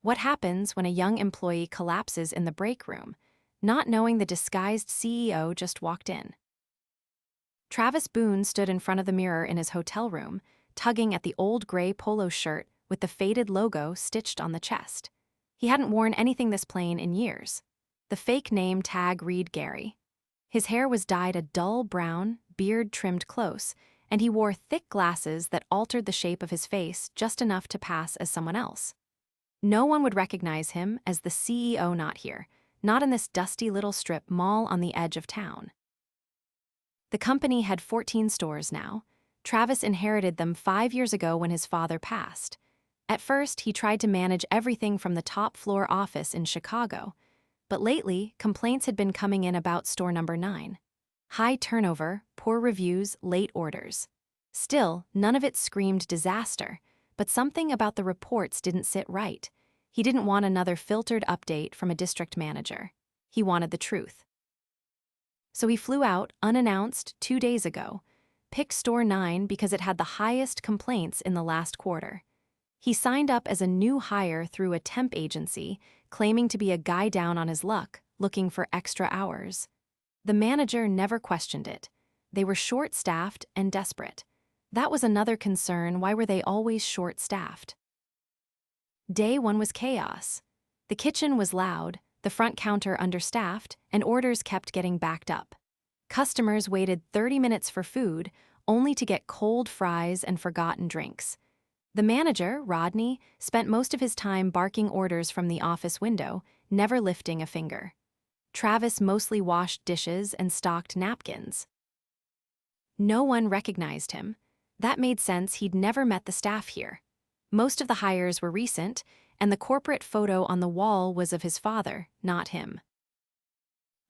What happens when a young employee collapses in the break room, not knowing the disguised CEO just walked in? Travis Boone stood in front of the mirror in his hotel room, tugging at the old gray polo shirt with the faded logo stitched on the chest. He hadn't worn anything this plain in years. The fake name tag read Gary. His hair was dyed a dull brown, beard trimmed close, and he wore thick glasses that altered the shape of his face just enough to pass as someone else. No one would recognize him as the CEO not here, not in this dusty little strip mall on the edge of town. The company had 14 stores now. Travis inherited them 5 years ago when his father passed. At first, he tried to manage everything from the top-floor office in Chicago, but lately, complaints had been coming in about store number 9. High turnover, poor reviews, late orders. Still, none of it screamed disaster, but something about the reports didn't sit right. He didn't want another filtered update from a district manager. He wanted the truth. So he flew out, unannounced, 2 days ago, picked store 9 because it had the highest complaints in the last quarter. He signed up as a new hire through a temp agency, claiming to be a guy down on his luck, looking for extra hours. The manager never questioned it. They were short-staffed and desperate. That was another concern. Why were they always short-staffed? Day 1 was chaos. The kitchen was loud, the front counter understaffed, and orders kept getting backed up. Customers waited 30 minutes for food, only to get cold fries and forgotten drinks. The manager, Rodney, spent most of his time barking orders from the office window, never lifting a finger. Travis mostly washed dishes and stocked napkins. No one recognized him. That made sense. He'd never met the staff here. Most of the hires were recent, and the corporate photo on the wall was of his father, not him.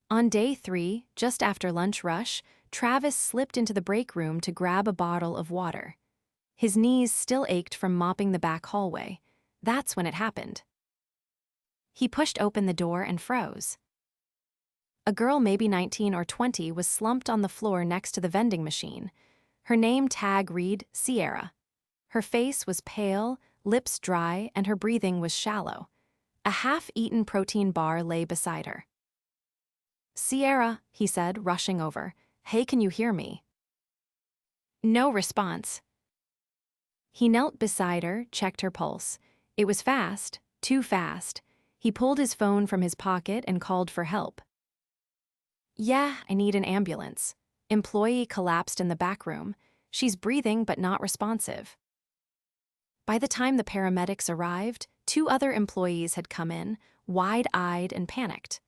On day 3, just after lunch rush, Travis slipped into the break room to grab a bottle of water. His knees still ached from mopping the back hallway. That's when it happened. He pushed open the door and froze. A girl, maybe 19 or 20, was slumped on the floor next to the vending machine. Her name tag read Sierra. Her face was pale, lips dry, and her breathing was shallow. A half-eaten protein bar lay beside her. "Sierra," he said, rushing over. "Hey, can you hear me?" No response. He knelt beside her, checked her pulse. It was fast, too fast. He pulled his phone from his pocket and called for help. "Yeah, I need an ambulance." Employee collapsed in the back room. "She's breathing but not responsive." By the time the paramedics arrived, 2 other employees had come in, wide-eyed and panicked.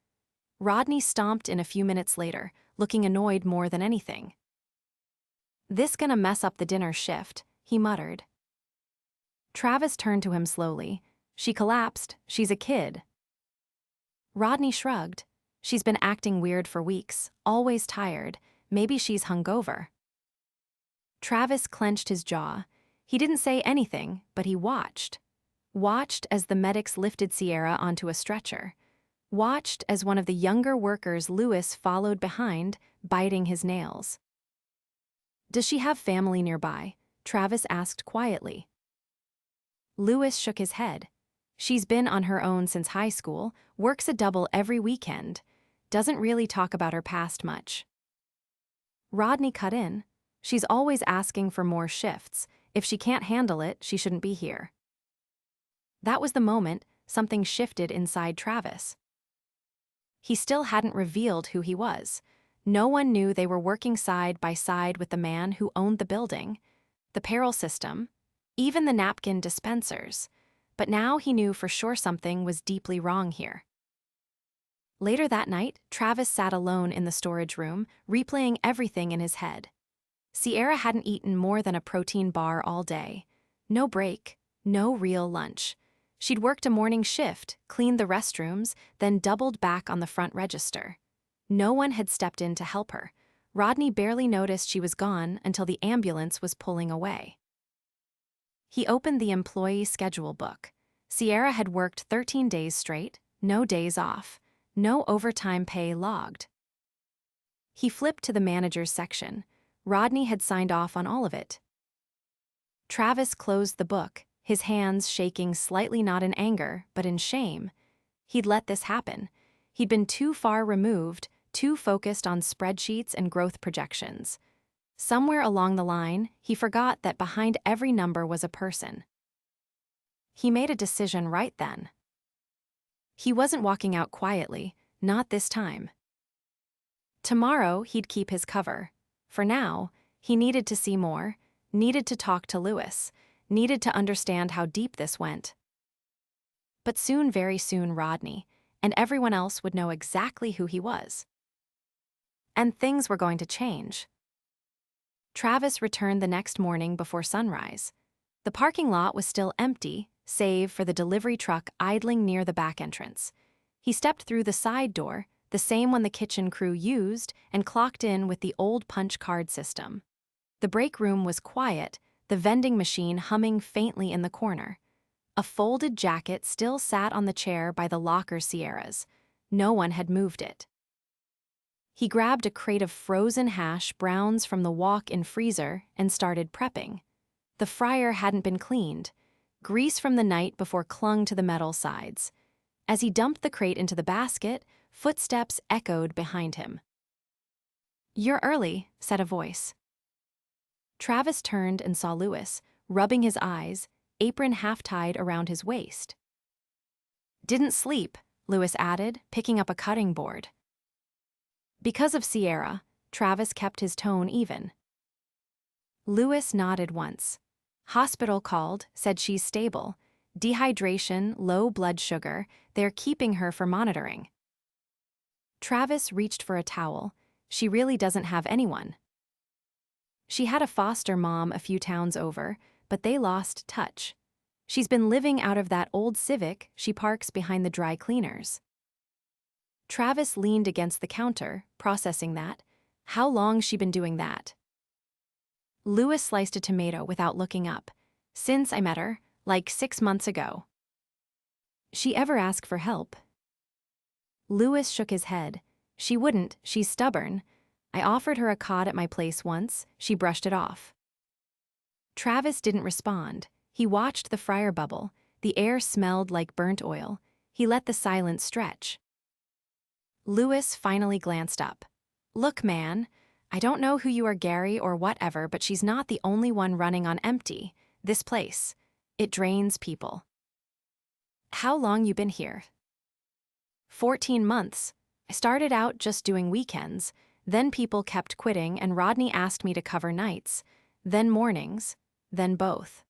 Rodney stomped in a few minutes later, looking annoyed more than anything. "This gonna mess up the dinner shift," he muttered. Travis turned to him slowly. "She collapsed. She's a kid." Rodney shrugged. "She's been acting weird for weeks, always tired. Maybe she's hungover." Travis clenched his jaw. He didn't say anything, but he watched. Watched as the medics lifted Sierra onto a stretcher. Watched as one of the younger workers, Lewis, followed behind, biting his nails. "Does she have family nearby?" Travis asked quietly. Lewis shook his head. "She's been on her own since high school, works a double every weekend. Doesn't really talk about her past much." Rodney cut in. "She's always asking for more shifts. If she can't handle it, she shouldn't be here." That was the moment something shifted inside Travis. He still hadn't revealed who he was. No one knew they were working side by side with the man who owned the building, the payroll system, even the napkin dispensers. But now he knew for sure something was deeply wrong here. Later that night, Travis sat alone in the storage room, replaying everything in his head. Sierra hadn't eaten more than a protein bar all day. No break, no real lunch. She'd worked a morning shift, cleaned the restrooms, then doubled back on the front register. No one had stepped in to help her. Rodney barely noticed she was gone until the ambulance was pulling away. He opened the employee schedule book. Sierra had worked 13 days straight, no days off, no overtime pay logged. He flipped to the manager's section. Rodney had signed off on all of it. Travis closed the book, his hands shaking slightly, not in anger, but in shame. He'd let this happen. He'd been too far removed, too focused on spreadsheets and growth projections. Somewhere along the line, he forgot that behind every number was a person. He made a decision right then. He wasn't walking out quietly, not this time. Tomorrow, he'd keep his cover. For now, he needed to see more, needed to talk to Lewis, needed to understand how deep this went. But soon, very soon, Rodney and everyone else would know exactly who he was. And things were going to change. Travis returned the next morning before sunrise. The parking lot was still empty, save for the delivery truck idling near the back entrance. He stepped through the side door, the same one the kitchen crew used, and clocked in with the old punch card system. The break room was quiet, the vending machine humming faintly in the corner. A folded jacket still sat on the chair by the locker Sierras. No one had moved it. He grabbed a crate of frozen hash browns from the walk-in freezer and started prepping. The fryer hadn't been cleaned. Grease from the night before clung to the metal sides. As he dumped the crate into the basket, footsteps echoed behind him. "You're early," said a voice. Travis turned and saw Lewis, rubbing his eyes, apron half-tied around his waist. "Didn't sleep," Lewis added, picking up a cutting board. Because of Sierra, Travis kept his tone even. Lewis nodded once. "Hospital called, said she's stable. Dehydration, low blood sugar, they're keeping her for monitoring." Travis reached for a towel. "She really doesn't have anyone." She had a foster mom a few towns over, but they lost touch. She's been living out of that old Civic she parks behind the dry cleaners. Travis leaned against the counter, processing that. How long she been doing that? Lewis sliced a tomato without looking up. "Since I met her, like 6 months ago." "She ever ask for help?" Lewis shook his head. "She wouldn't, she's stubborn. I offered her a cot at my place once, she brushed it off." Travis didn't respond. He watched the fryer bubble. The air smelled like burnt oil. He let the silence stretch. Lewis finally glanced up. "Look, man, I don't know who you are, Gary or whatever, but she's not the only one running on empty. This place. It drains people." "How long you been here?" 14 months. I started out just doing weekends. Then people kept quitting and Rodney asked me to cover nights. Then mornings. Then both."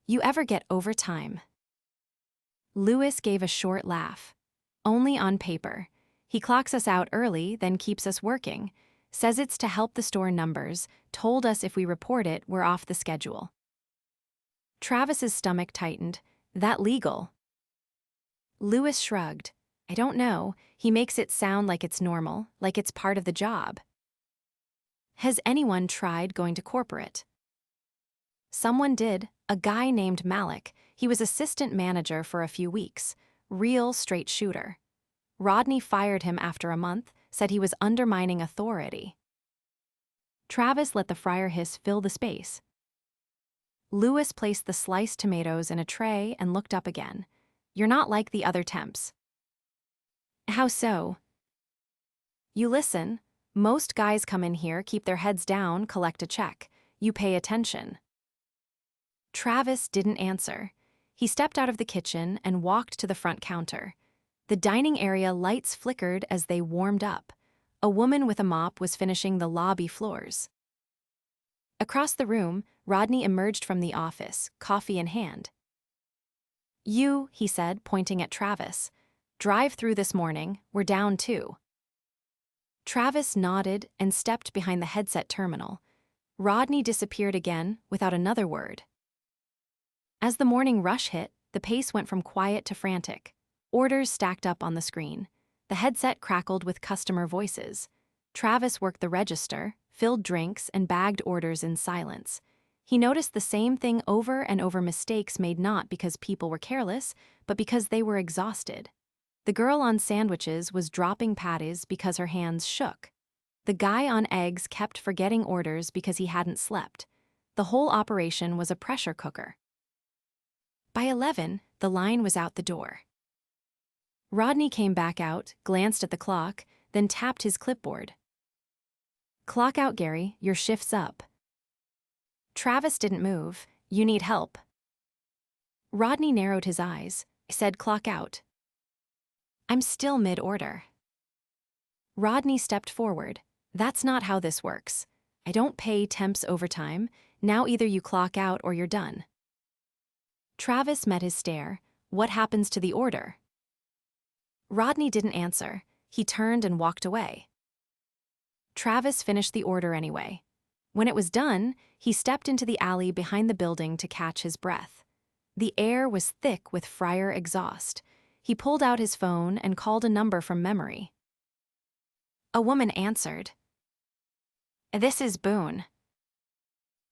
"You ever get overtime?" Lewis gave a short laugh. "Only on paper. He clocks us out early, then keeps us working. Says it's to help the store numbers, told us if we report it, we're off the schedule." Travis's stomach tightened. "That legal?" Lewis shrugged. "I don't know. He makes it sound like it's normal, like it's part of the job." "Has anyone tried going to corporate?" "Someone did, a guy named Malik. He was assistant manager for a few weeks. Real straight shooter. Rodney fired him after a month, said he was undermining authority." Travis let the fryer hiss fill the space. Lewis placed the sliced tomatoes in a tray and looked up again. "You're not like the other temps." "How so?" "You listen. Most guys come in here, keep their heads down, collect a check. You pay attention." Travis didn't answer. He stepped out of the kitchen and walked to the front counter. The dining area lights flickered as they warmed up. A woman with a mop was finishing the lobby floors. Across the room, Rodney emerged from the office, coffee in hand. "You," he said, pointing at Travis. "Drive through this morning, we're down 2." Travis nodded and stepped behind the headset terminal. Rodney disappeared again without another word. As the morning rush hit, the pace went from quiet to frantic. Orders stacked up on the screen. The headset crackled with customer voices. Travis worked the register, filled drinks, and bagged orders in silence. He noticed the same thing over and over, mistakes made not because people were careless, but because they were exhausted. The girl on sandwiches was dropping patties because her hands shook. The guy on eggs kept forgetting orders because he hadn't slept. The whole operation was a pressure cooker. By 11, the line was out the door. Rodney came back out, glanced at the clock, then tapped his clipboard. "Clock out, Gary, your shift's up." Travis didn't move. "You need help." Rodney narrowed his eyes, said, "Clock out." "I'm still mid-order." Rodney stepped forward. "That's not how this works. I don't pay temps overtime. Now either you clock out or you're done." Travis met his stare. "What happens to the order?" Rodney didn't answer. He turned and walked away. Travis finished the order anyway. When it was done, he stepped into the alley behind the building to catch his breath. The air was thick with fryer exhaust. He pulled out his phone and called a number from memory. A woman answered. "This is Boone."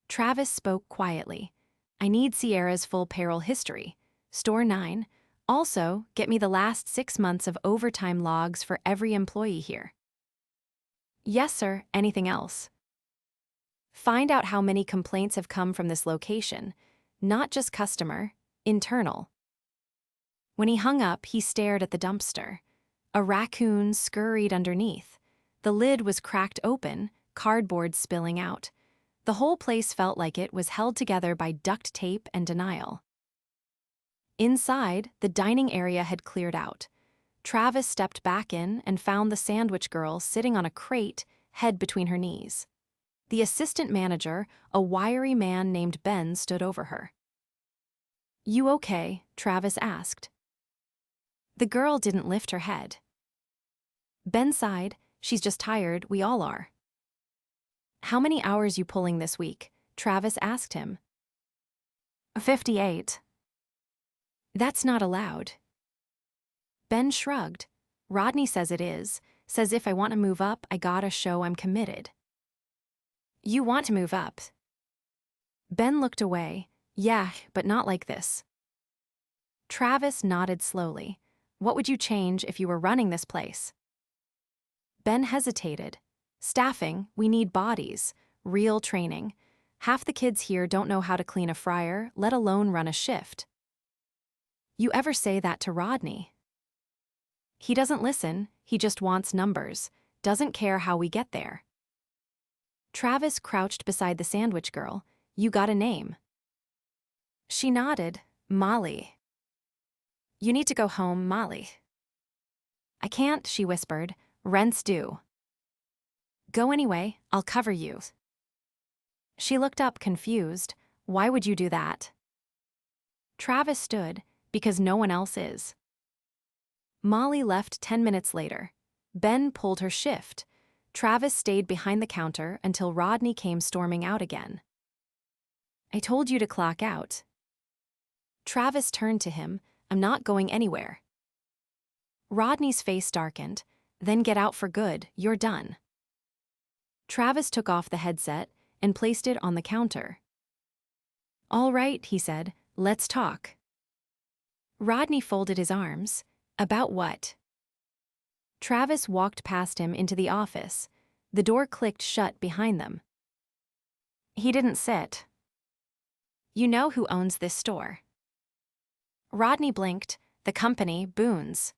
Travis spoke quietly. "I need Sierra's full payroll history. Store 9. Also, get me the last 6 months of overtime logs for every employee here." "Yes, sir. Anything else?" "Find out how many complaints have come from this location. Not just customer, internal." When he hung up, he stared at the dumpster. A raccoon scurried underneath. The lid was cracked open, cardboard spilling out. The whole place felt like it was held together by duct tape and denial. Inside, the dining area had cleared out. Travis stepped back in and found the sandwich girl sitting on a crate, head between her knees. The assistant manager, a wiry man named Ben, stood over her. "You okay?" Travis asked. The girl didn't lift her head. Ben sighed. "She's just tired, we all are." "How many hours you pulling this week?" Travis asked him. 58. "That's not allowed." Ben shrugged. "Rodney says it is. Says if I want to move up, I gotta show I'm committed." "You want to move up?" Ben looked away. "Yeah, but not like this." Travis nodded slowly. "What would you change if you were running this place?" Ben hesitated. "Staffing, we need bodies. Real training. Half the kids here don't know how to clean a fryer, let alone run a shift." "You ever say that to Rodney?" "He doesn't listen, he just wants numbers. Doesn't care how we get there." Travis crouched beside the sandwich girl. "You got a name?" She nodded. "Molly." "You need to go home, Molly." "I can't," she whispered. "Rent's due." "Go anyway, I'll cover you." She looked up confused. "Why would you do that?" Travis stood, "Because no one else is." Molly left 10 minutes later. Ben pulled her shift. Travis stayed behind the counter until Rodney came storming out again. "I told you to clock out." Travis turned to him. "I'm not going anywhere." Rodney's face darkened. "Then get out for good, you're done." Travis took off the headset and placed it on the counter. "All right," he said, "let's talk." Rodney folded his arms. "About what?" Travis walked past him into the office. The door clicked shut behind them. He didn't sit. "You know who owns this store?" Rodney blinked. "The company, Boone's."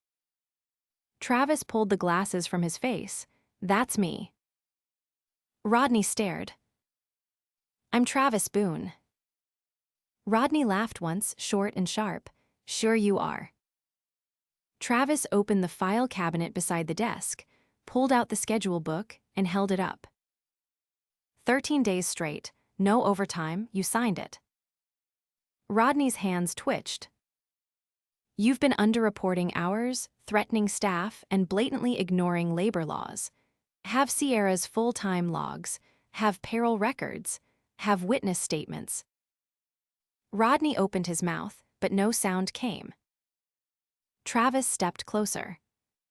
Travis pulled the glasses from his face. "That's me." Rodney stared. "I'm Travis Boone." Rodney laughed once, short and sharp. "Sure you are." Travis opened the file cabinet beside the desk, pulled out the schedule book, and held it up. 13 days straight, no overtime, you signed it. Rodney's hands twitched. "You've been underreporting hours, threatening staff, and blatantly ignoring labor laws. Have Sierra's full-time logs, have payroll records, have witness statements." Rodney opened his mouth, but no sound came. Travis stepped closer.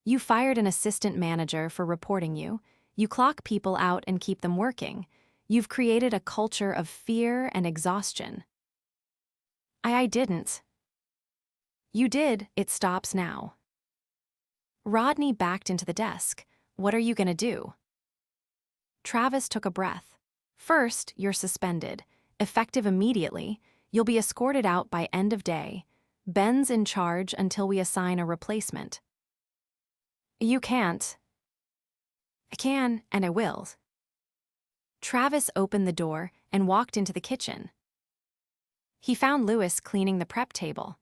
"You fired an assistant manager for reporting you. You clock people out and keep them working. You've created a culture of fear and exhaustion." I didn't." "You did, it stops now." Rodney backed into the desk. "What are you gonna do?" Travis took a breath. "First, you're suspended, effective immediately. You'll be escorted out by end of day. Ben's in charge until we assign a replacement. You can't. I can, and I will. Travis opened the door and walked into the kitchen. He found Lewis cleaning the prep table.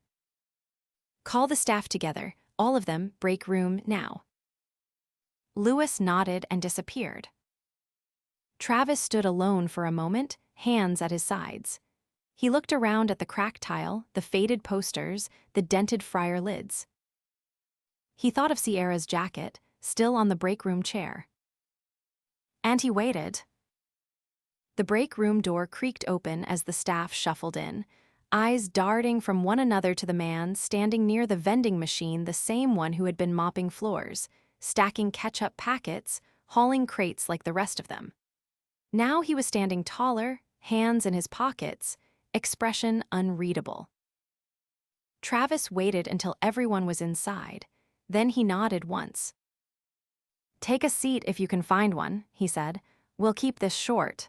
Call the staff together, all of them, break room now. Lewis nodded and disappeared. Travis stood alone for a moment, hands at his sides. He looked around at the cracked tile, the faded posters, the dented fryer lids. He thought of Sierra's jacket, still on the break room chair. And he waited. The break room door creaked open as the staff shuffled in, eyes darting from one another to the man standing near the vending machine, the same one who had been mopping floors, stacking ketchup packets, hauling crates like the rest of them. Now he was standing taller, hands in his pockets, expression unreadable. Travis waited until everyone was inside. Then he nodded once. Take a seat if you can find one, he said. We'll keep this short.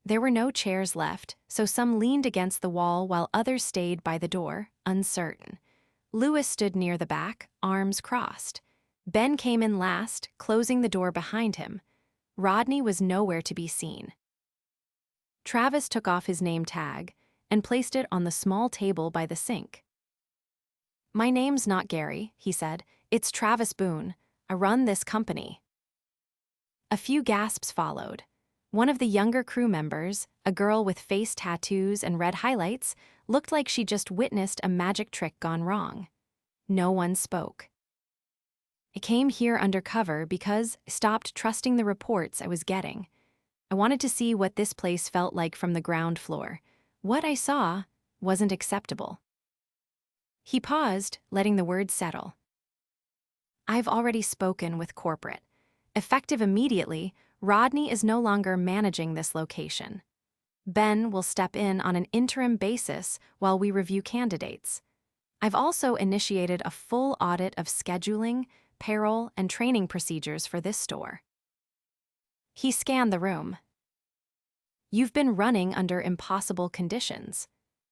There were no chairs left, so some leaned against the wall while others stayed by the door, uncertain. Lewis stood near the back, arms crossed. Ben came in last, closing the door behind him. Rodney was nowhere to be seen. Travis took off his name tag and placed it on the small table by the sink. My name's not Gary, he said. It's Travis Boone. I run this company. A few gasps followed. One of the younger crew members, a girl with face tattoos and red highlights, looked like she just witnessed a magic trick gone wrong. No one spoke. I came here undercover because I stopped trusting the reports I was getting. I wanted to see what this place felt like from the ground floor. What I saw wasn't acceptable. He paused, letting the words settle. I've already spoken with corporate. Effective immediately, Rodney is no longer managing this location. Ben will step in on an interim basis while we review candidates. I've also initiated a full audit of scheduling, payroll, and training procedures for this store. He scanned the room. You've been running under impossible conditions.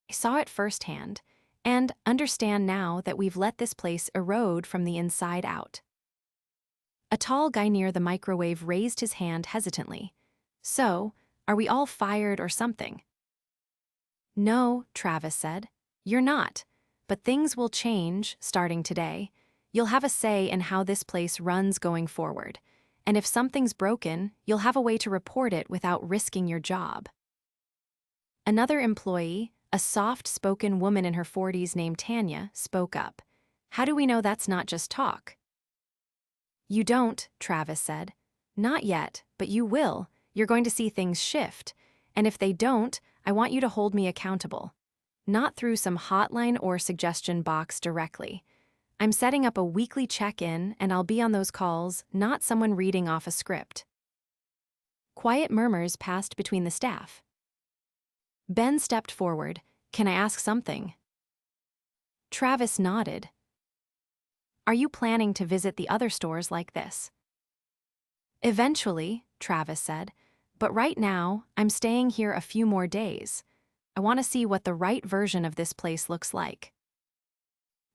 I saw it firsthand, and understand now that we've let this place erode from the inside out. A tall guy near the microwave raised his hand hesitantly. So, are we all fired or something? No, Travis said. You're not. But things will change starting today. You'll have a say in how this place runs going forward. And if something's broken, you'll have a way to report it without risking your job. Another employee, a soft-spoken woman in her 40s named Tanya, spoke up. How do we know that's not just talk? You don't, Travis said. Not yet, but you will. You're going to see things shift. And if they don't, I want you to hold me accountable. Not through some hotline or suggestion box directly. I'm setting up a weekly check-in, and I'll be on those calls, not someone reading off a script. Quiet murmurs passed between the staff. Ben stepped forward. Can I ask something? Travis nodded. Are you planning to visit the other stores like this? Eventually, Travis said, but right now, I'm staying here a few more days. I want to see what the right version of this place looks like.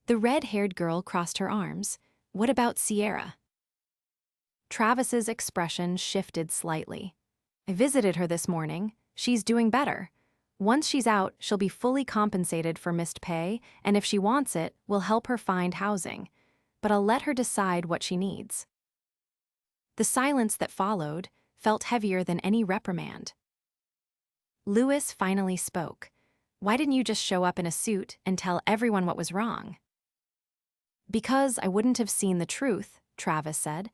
The red-haired girl crossed her arms. What about Sierra? Travis's expression shifted slightly. I visited her this morning. She's doing better. Once she's out, she'll be fully compensated for missed pay, and if she wants it, we'll help her find housing. But I'll let her decide what she needs. The silence that followed felt heavier than any reprimand. Lewis finally spoke. Why didn't you just show up in a suit and tell everyone what was wrong? Because I wouldn't have seen the truth, Travis said.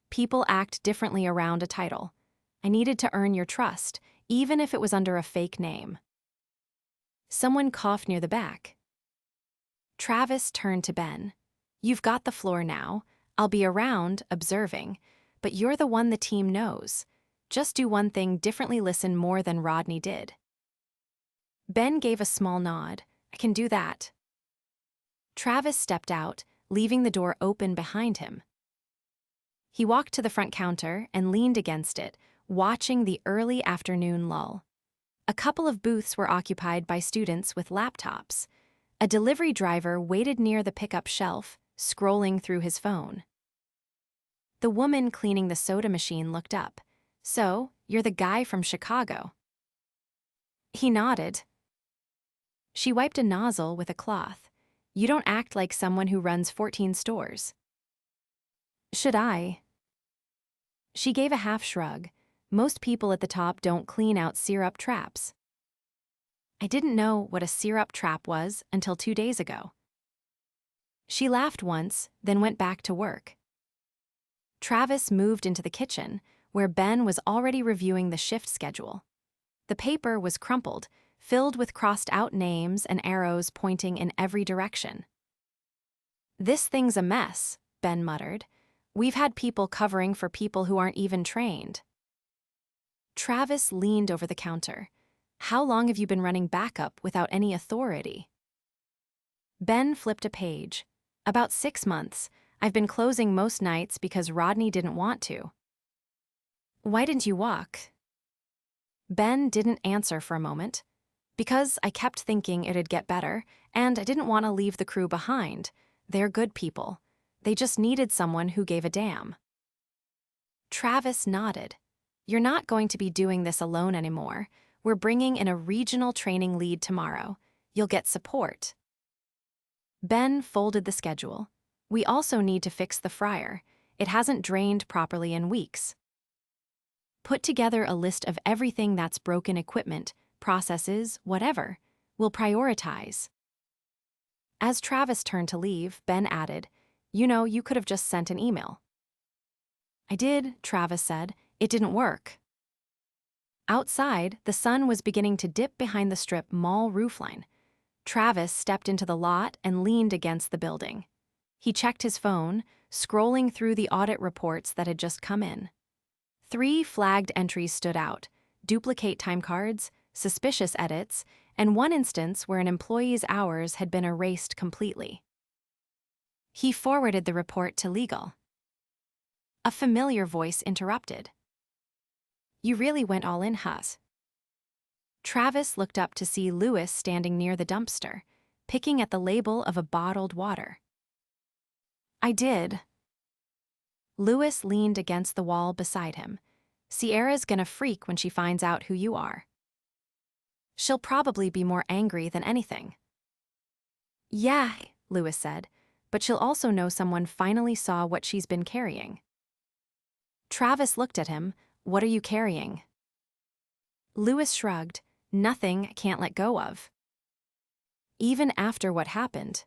People act differently around a title. I needed to earn your trust, even if it was under a fake name. Someone coughed near the back. Travis turned to Ben. You've got the floor now. I'll be around, observing, but you're the one the team knows. Just do one thing differently, listen more than Rodney did. Ben gave a small nod. I can do that. Travis stepped out, leaving the door open behind him. He walked to the front counter and leaned against it, watching the early afternoon lull. A couple of booths were occupied by students with laptops. A delivery driver waited near the pickup shelf, scrolling through his phone. The woman cleaning the soda machine looked up. "So, you're the guy from Chicago." He nodded. She wiped a nozzle with a cloth. "You don't act like someone who runs 14 stores." "Should I?" She gave a half shrug. "Most people at the top don't clean out syrup traps." "I didn't know what a syrup trap was until 2 days ago." She laughed once, then went back to work. Travis moved into the kitchen, where Ben was already reviewing the shift schedule. The paper was crumpled, filled with crossed-out names and arrows pointing in every direction. "This thing's a mess," Ben muttered. "We've had people covering for people who aren't even trained." Travis leaned over the counter. "How long have you been running backup without any authority?" Ben flipped a page. "About 6 months. I've been closing most nights because Rodney didn't want to." "Why didn't you walk?" Ben didn't answer for a moment. "Because I kept thinking it'd get better, and I didn't want to leave the crew behind. They're good people. They just needed someone who gave a damn." Travis nodded. "You're not going to be doing this alone anymore. We're bringing in a regional training lead tomorrow. You'll get support." Ben folded the schedule. "We also need to fix the fryer. It hasn't drained properly in weeks. Put together a list of everything that's broken equipment, processes, whatever. We'll prioritize." As Travis turned to leave, Ben added, "You could have just sent an email." "I did," Travis said. "It didn't work." Outside, the sun was beginning to dip behind the strip mall roofline. Travis stepped into the lot and leaned against the building. He checked his phone, scrolling through the audit reports that had just come in. 3 flagged entries stood out: duplicate time cards, suspicious edits, and one instance where an employee's hours had been erased completely. He forwarded the report to legal. A familiar voice interrupted. "You really went all in, Hus." Travis looked up to see Lewis standing near the dumpster, picking at the label of a bottled water. "I did." Lewis leaned against the wall beside him. "Sierra's gonna freak when she finds out who you are. She'll probably be more angry than anything." "Yeah," Lewis said, "but she'll also know someone finally saw what she's been carrying." Travis looked at him. "What are you carrying?" Lewis shrugged. "Nothing I can't let go of." "Even after what happened?"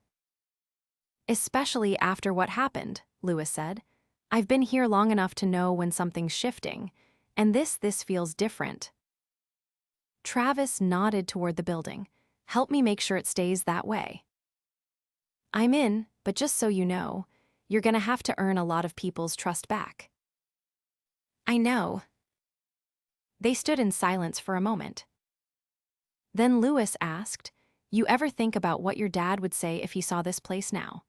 "Especially after what happened," Lewis said. "I've been here long enough to know when something's shifting, and this feels different." Travis nodded toward the building. "Help me make sure it stays that way." "I'm in, but just so you know, you're gonna have to earn a lot of people's trust back." "I know." They stood in silence for a moment. Then Lewis asked, "You ever think about what your dad would say if he saw this place now?"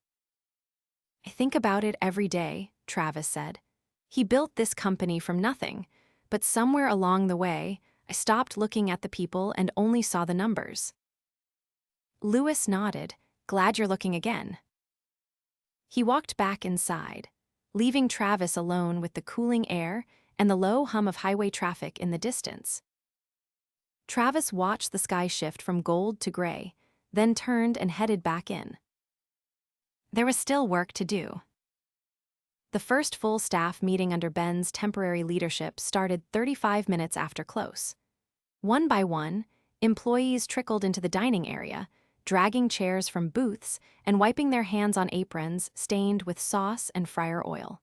"I think about it every day," Travis said. "He built this company from nothing, but somewhere along the way, I stopped looking at the people and only saw the numbers." Lewis nodded. "Glad you're looking again." He walked back inside, leaving Travis alone with the cooling air and the low hum of highway traffic in the distance. Travis watched the sky shift from gold to gray, then turned and headed back in. There was still work to do. The first full staff meeting under Ben's temporary leadership started 35 minutes after close. One by one, employees trickled into the dining area, dragging chairs from booths and wiping their hands on aprons stained with sauce and fryer oil.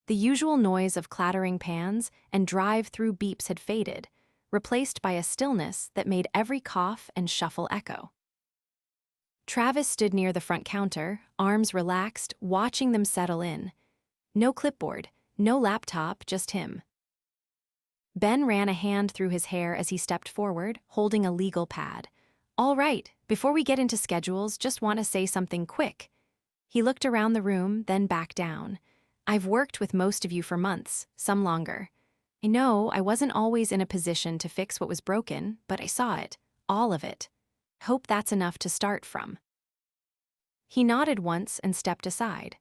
The usual noise of clattering pans and drive-through beeps had faded, replaced by a stillness that made every cough and shuffle echo. Travis stood near the front counter, arms relaxed, watching them settle in. No clipboard, no laptop, just him. Ben ran a hand through his hair as he stepped forward, holding a legal pad. "All right, before we get into schedules, just want to say something quick." He looked around the room, then back down. "I've worked with most of you for months, some longer. I know I wasn't always in a position to fix what was broken, but I saw it, all of it. Hope that's enough to start from. He nodded once and stepped aside.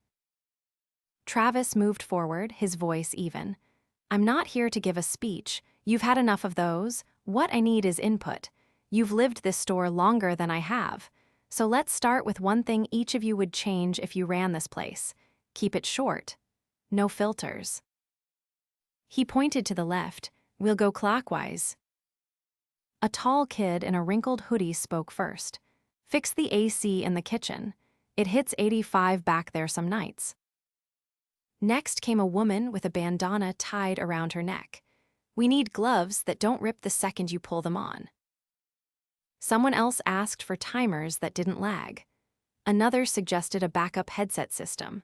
Travis moved forward, his voice even. I'm not here to give a speech. You've had enough of those. What I need is input. You've lived this store longer than I have. So let's start with one thing each of you would change if you ran this place. Keep it short. No filters. He pointed to the left. We'll go clockwise. A tall kid in a wrinkled hoodie spoke first. Fix the AC in the kitchen. It hits 85 back there some nights. Next came a woman with a bandana tied around her neck. We need gloves that don't rip the second you pull them on. Someone else asked for timers that didn't lag. Another suggested a backup headset system.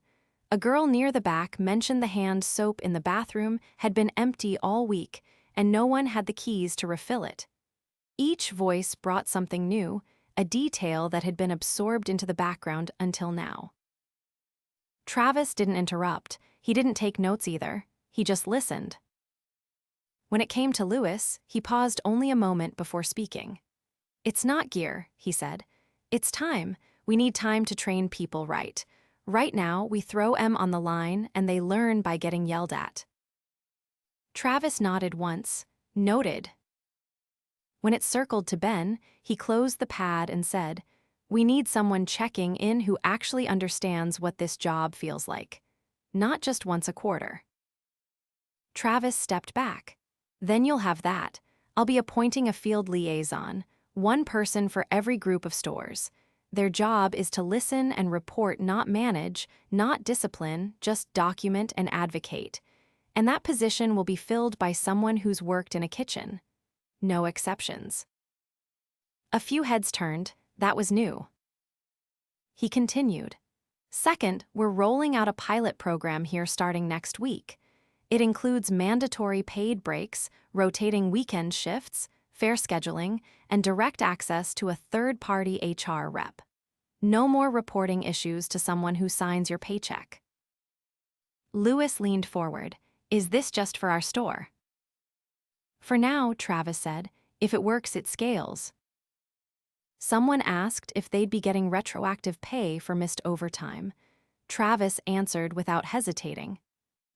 A girl near the back mentioned the hand soap in the bathroom had been empty all week, and no one had the keys to refill it. Each voice brought something new, a detail that had been absorbed into the background until now. Travis didn't interrupt. He didn't take notes either. He just listened. When it came to Lewis, he paused only a moment before speaking. It's not gear, he said. It's time. We need time to train people right. Right now, we throw them on the line and they learn by getting yelled at. Travis nodded once, noted. When it circled to Ben, he closed the pad and said, we need someone checking in who actually understands what this job feels like. Not just once a quarter. Travis stepped back. Then you'll have that. I'll be appointing a field liaison, one person for every group of stores. Their job is to listen and report, not manage, not discipline, just document and advocate. And that position will be filled by someone who's worked in a kitchen. No exceptions. A few heads turned. That was new. He continued. Second, we're rolling out a pilot program here starting next week. It includes mandatory paid breaks, rotating weekend shifts, fair scheduling, and direct access to a third-party HR rep. No more reporting issues to someone who signs your paycheck. Lewis leaned forward. Is this just for our store? For now, Travis said. If it works, it scales. Someone asked if they'd be getting retroactive pay for missed overtime. Travis answered without hesitating.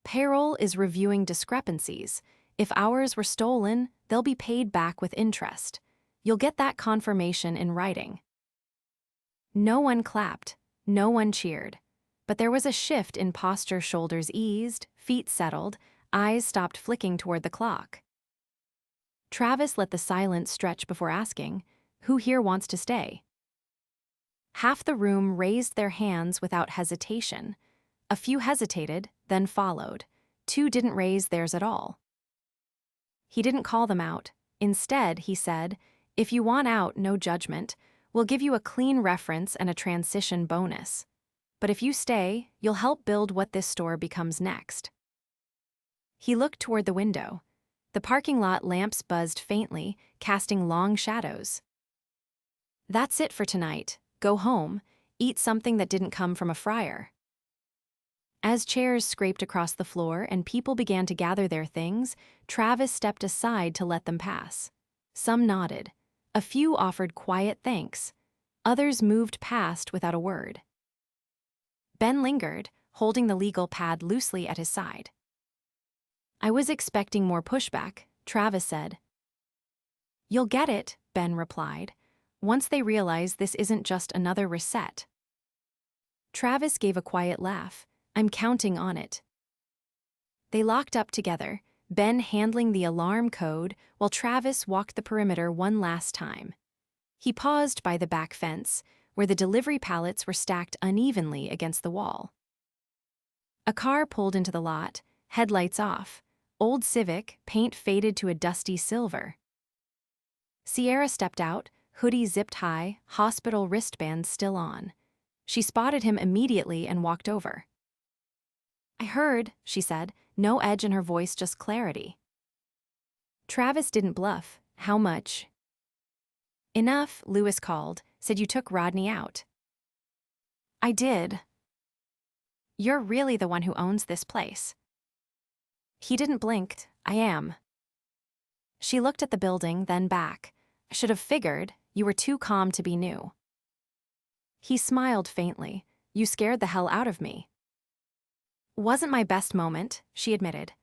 Payroll is reviewing discrepancies. If hours were stolen, they'll be paid back with interest. You'll get that confirmation in writing. No one clapped. No one cheered. But there was a shift in posture, shoulders eased, feet settled, eyes stopped flicking toward the clock. Travis let the silence stretch before asking, who here wants to stay? Half the room raised their hands without hesitation. A few hesitated, then followed. Two didn't raise theirs at all. He didn't call them out. Instead, he said, if you want out, no judgment. We'll give you a clean reference and a transition bonus. But if you stay, you'll help build what this store becomes next. He looked toward the window. The parking lot lamps buzzed faintly, casting long shadows. That's it for tonight. Go home. Eat something that didn't come from a fryer. As chairs scraped across the floor and people began to gather their things, Travis stepped aside to let them pass. Some nodded. A few offered quiet thanks. Others moved past without a word. Ben lingered, holding the legal pad loosely at his side. I was expecting more pushback, Travis said. You'll get it, Ben replied. Once they realize this isn't just another reset. Travis gave a quiet laugh. I'm counting on it. They locked up together, Ben handling the alarm code while Travis walked the perimeter one last time. He paused by the back fence, where the delivery pallets were stacked unevenly against the wall. A car pulled into the lot, headlights off. Old Civic, paint faded to a dusty silver. Sierra stepped out, hoodie zipped high, hospital wristbands still on. She spotted him immediately and walked over. I heard, she said, no edge in her voice, just clarity. Travis didn't bluff. How much? Enough, Lewis called, said you took Rodney out. I did. You're really the one who owns this place. He didn't blink. I am. She looked at the building, then back. I should have figured. You were too calm to be new. He smiled faintly. You scared the hell out of me. Wasn't my best moment, she admitted.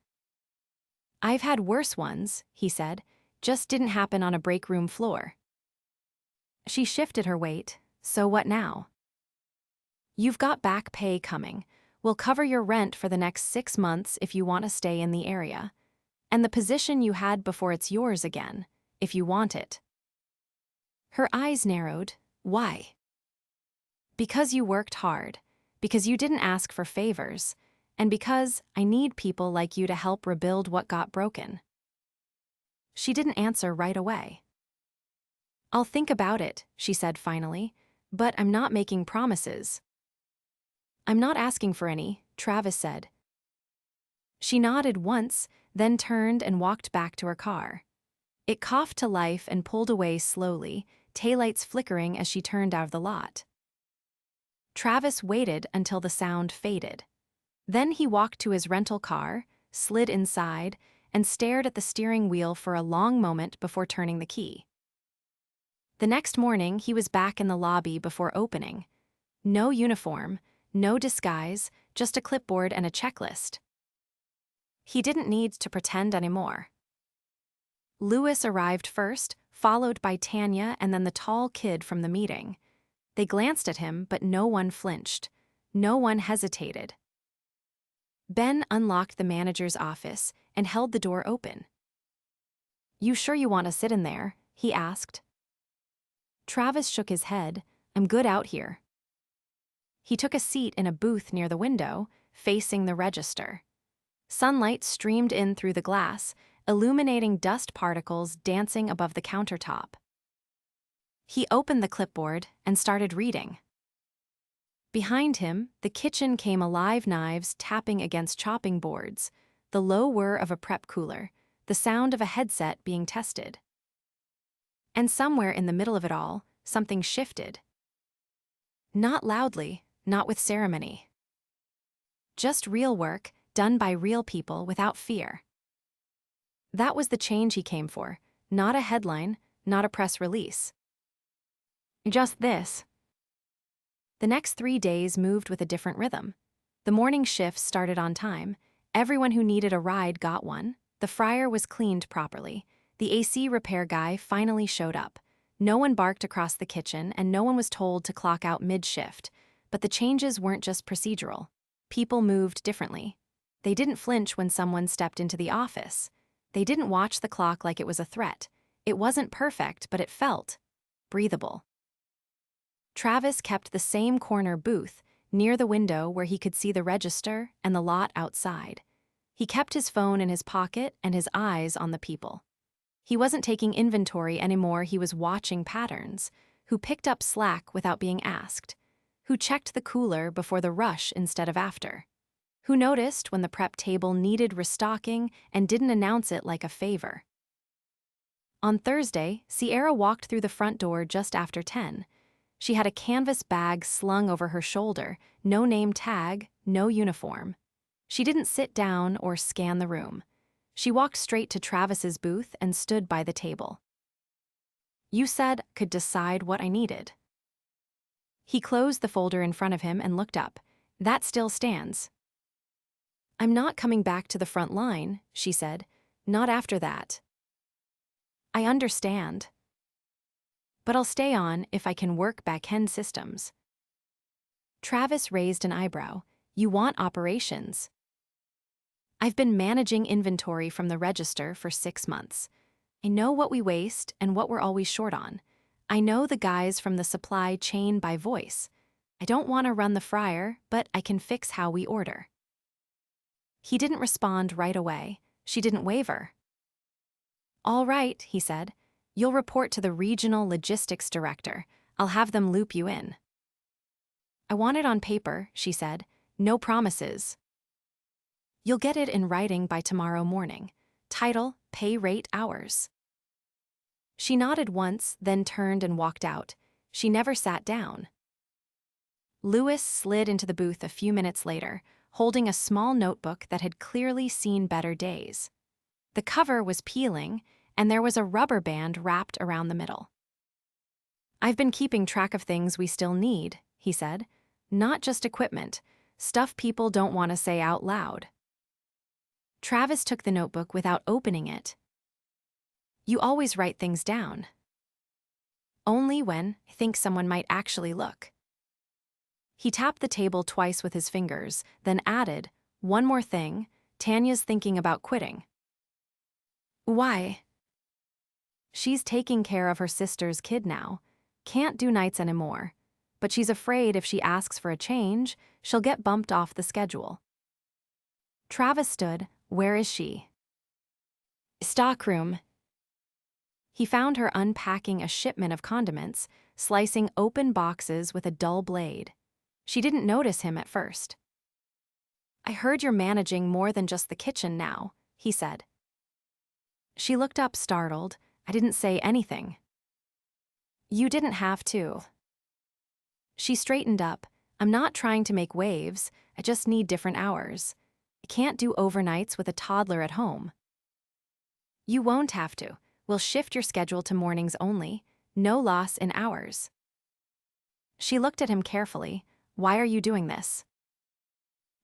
I've had worse ones, he said. Just didn't happen on a break room floor. She shifted her weight. So what now? You've got back pay coming. We'll cover your rent for the next 6 months if you want to stay in the area. And the position you had before it's yours again, if you want it. Her eyes narrowed. Why? Because you worked hard. Because you didn't ask for favors. And because I need people like you to help rebuild what got broken. She didn't answer right away. I'll think about it, she said finally, but I'm not making promises. I'm not asking for any, Travis said. She nodded once, then turned and walked back to her car. It coughed to life and pulled away slowly, taillights flickering as she turned out of the lot. Travis waited until the sound faded. Then he walked to his rental car, slid inside, and stared at the steering wheel for a long moment before turning the key. The next morning, he was back in the lobby before opening. No uniform, no disguise, just a clipboard and a checklist. He didn't need to pretend anymore. Louis arrived first, followed by Tanya and then the tall kid from the meeting. They glanced at him, but no one flinched. No one hesitated. Ben unlocked the manager's office and held the door open. You sure you want to sit in there? He asked. Travis shook his head. I'm good out here. He took a seat in a booth near the window, facing the register. Sunlight streamed in through the glass, illuminating dust particles dancing above the countertop. He opened the clipboard and started reading. Behind him, the kitchen came alive, knives tapping against chopping boards, the low whir of a prep cooler, the sound of a headset being tested. And somewhere in the middle of it all, something shifted. Not loudly, not with ceremony. Just real work, done by real people without fear. That was the change he came for, not a headline, not a press release. Just this. The next 3 days moved with a different rhythm. The morning shifts started on time. Everyone who needed a ride got one. The fryer was cleaned properly. The AC repair guy finally showed up. No one barked across the kitchen, and no one was told to clock out mid-shift. But the changes weren't just procedural. People moved differently. They didn't flinch when someone stepped into the office. They didn't watch the clock like it was a threat. It wasn't perfect, but it felt breathable. Travis kept the same corner booth, near the window where he could see the register and the lot outside. He kept his phone in his pocket and his eyes on the people. He wasn't taking inventory anymore, he was watching patterns. Who picked up slack without being asked? Who checked the cooler before the rush instead of after? Who noticed when the prep table needed restocking and didn't announce it like a favor? On Thursday, Sierra walked through the front door just after 10. She had a canvas bag slung over her shoulder, no name tag, no uniform. She didn't sit down or scan the room. She walked straight to Travis's booth and stood by the table. You said could decide what I needed. He closed the folder in front of him and looked up. That still stands. I'm not coming back to the front line, she said. Not after that. I understand. But I'll stay on if I can work back-end systems. Travis raised an eyebrow. You want operations. I've been managing inventory from the register for 6 months. I know what we waste and what we're always short on. I know the guys from the supply chain by voice. I don't want to run the fryer, but I can fix how we order. He didn't respond right away. She didn't waver. All right, he said. You'll report to the regional logistics director. I'll have them loop you in. I want it on paper, she said. No promises. You'll get it in writing by tomorrow morning. Title, pay rate, hours. She nodded once, then turned and walked out. She never sat down. Louis slid into the booth a few minutes later, holding a small notebook that had clearly seen better days. The cover was peeling, and there was a rubber band wrapped around the middle. "I've been keeping track of things we still need," he said. "Not just equipment, stuff people don't want to say out loud." Travis took the notebook without opening it. "You always write things down." "Only when I think someone might actually look." He tapped the table twice with his fingers, then added, "One more thing, Tanya's thinking about quitting." "Why?" "She's taking care of her sister's kid now. Can't do nights anymore. But she's afraid if she asks for a change, she'll get bumped off the schedule." Travis stood. "Where is she?" "Stockroom." He found her unpacking a shipment of condiments, slicing open boxes with a dull blade. She didn't notice him at first. "I heard you're managing more than just the kitchen now," he said. She looked up startled. "I didn't say anything." "You didn't have to." She straightened up. "I'm not trying to make waves, I just need different hours. I can't do overnights with a toddler at home." "You won't have to. We'll shift your schedule to mornings only. No loss in hours." She looked at him carefully. "Why are you doing this?"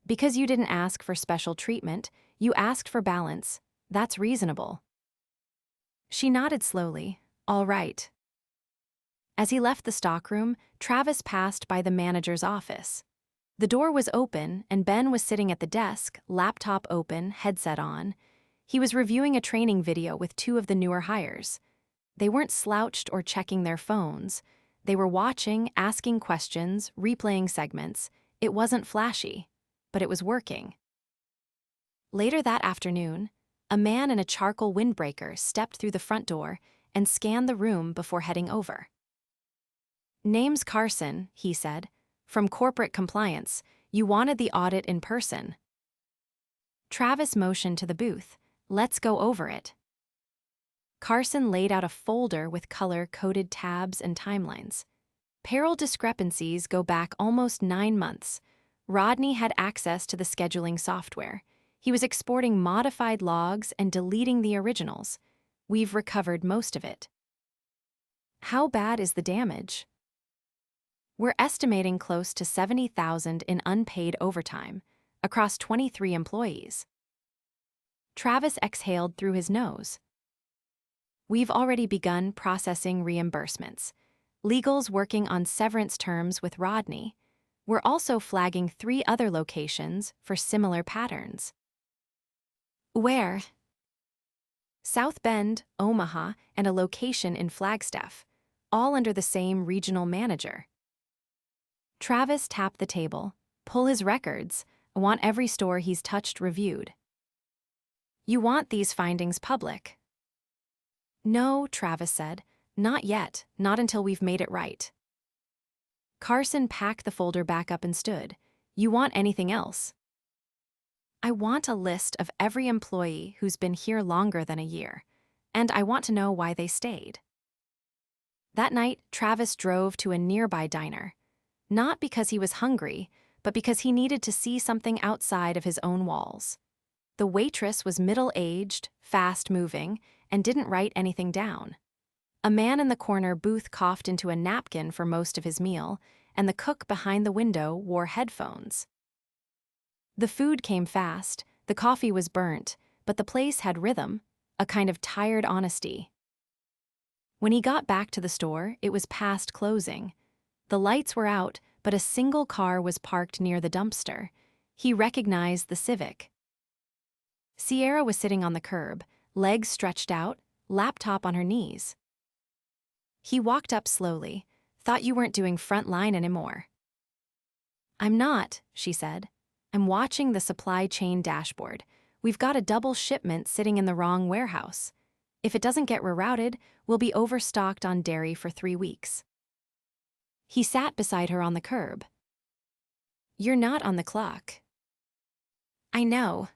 "Because you didn't ask for special treatment, you asked for balance. That's reasonable." She nodded slowly. "All right." As he left the stockroom, Travis passed by the manager's office. The door was open, and Ben was sitting at the desk, laptop open, headset on. He was reviewing a training video with two of the newer hires. They weren't slouched or checking their phones. They were watching, asking questions, replaying segments. It wasn't flashy, but it was working. Later that afternoon, a man in a charcoal windbreaker stepped through the front door and scanned the room before heading over. "Name's Carson," he said. "From corporate compliance. You wanted the audit in person." Travis motioned to the booth. "Let's go over it." Carson laid out a folder with color-coded tabs and timelines. Payroll discrepancies go back almost 9 months. Rodney had access to the scheduling software. He was exporting modified logs and deleting the originals. We've recovered most of it. "How bad is the damage?" "We're estimating close to $70,000 in unpaid overtime across 23 employees." Travis exhaled through his nose. "We've already begun processing reimbursements. Legal's working on severance terms with Rodney. We're also flagging 3 other locations for similar patterns." "Where?" "South Bend, Omaha, and a location in Flagstaff, all under the same regional manager." Travis tapped the table. "Pull his records. I want every store he's touched reviewed." "You want these findings public?" "No," Travis said. "Not yet, not until we've made it right." Carson packed the folder back up and stood. "You want anything else?" "I want a list of every employee who's been here longer than a year, and I want to know why they stayed." That night, Travis drove to a nearby diner. Not because he was hungry, but because he needed to see something outside of his own walls. The waitress was middle-aged, fast-moving, and didn't write anything down. A man in the corner booth coughed into a napkin for most of his meal, and the cook behind the window wore headphones. The food came fast, the coffee was burnt, but the place had rhythm, a kind of tired honesty. When he got back to the store, it was past closing. The lights were out, but a single car was parked near the dumpster. He recognized the Civic. Sierra was sitting on the curb, legs stretched out, laptop on her knees. He walked up slowly. "Thought you weren't doing front line anymore." "I'm not," she said. "I'm watching the supply chain dashboard. We've got a double shipment sitting in the wrong warehouse. If it doesn't get rerouted, we'll be overstocked on dairy for 3 weeks." He sat beside her on the curb. "You're not on the clock." "I know."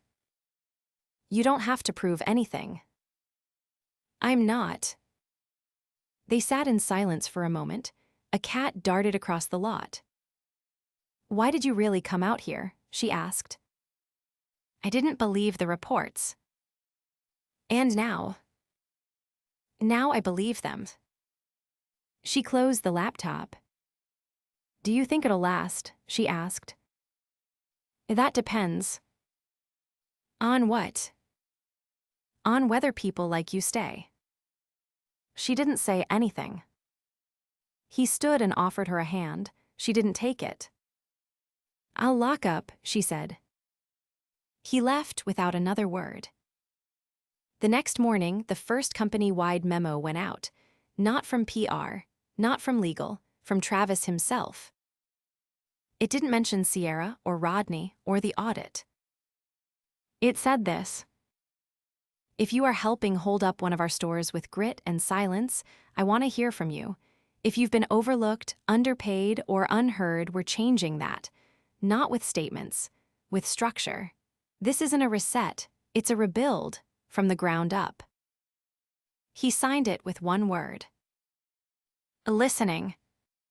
"You don't have to prove anything." "I'm not." They sat in silence for a moment. A cat darted across the lot. "Why did you really come out here?" she asked. I didn't believe the reports. And now I believe them. She closed the laptop. Do you think it'll last? She asked. That depends. On what? On whether people like you stay. She didn't say anything. He stood and offered her a hand. She didn't take it. I'll lock up, she said. He left without another word. The next morning, the first company-wide memo went out. Not from PR, not from legal, from Travis himself. It didn't mention Sierra or Rodney or the audit. It said this: if you are helping hold up one of our stores with grit and silence, I want to hear from you. If you've been overlooked, underpaid, or unheard, we're changing that. Not with statements, with structure. This isn't a reset, it's a rebuild, from the ground up. He signed it with one word: listening.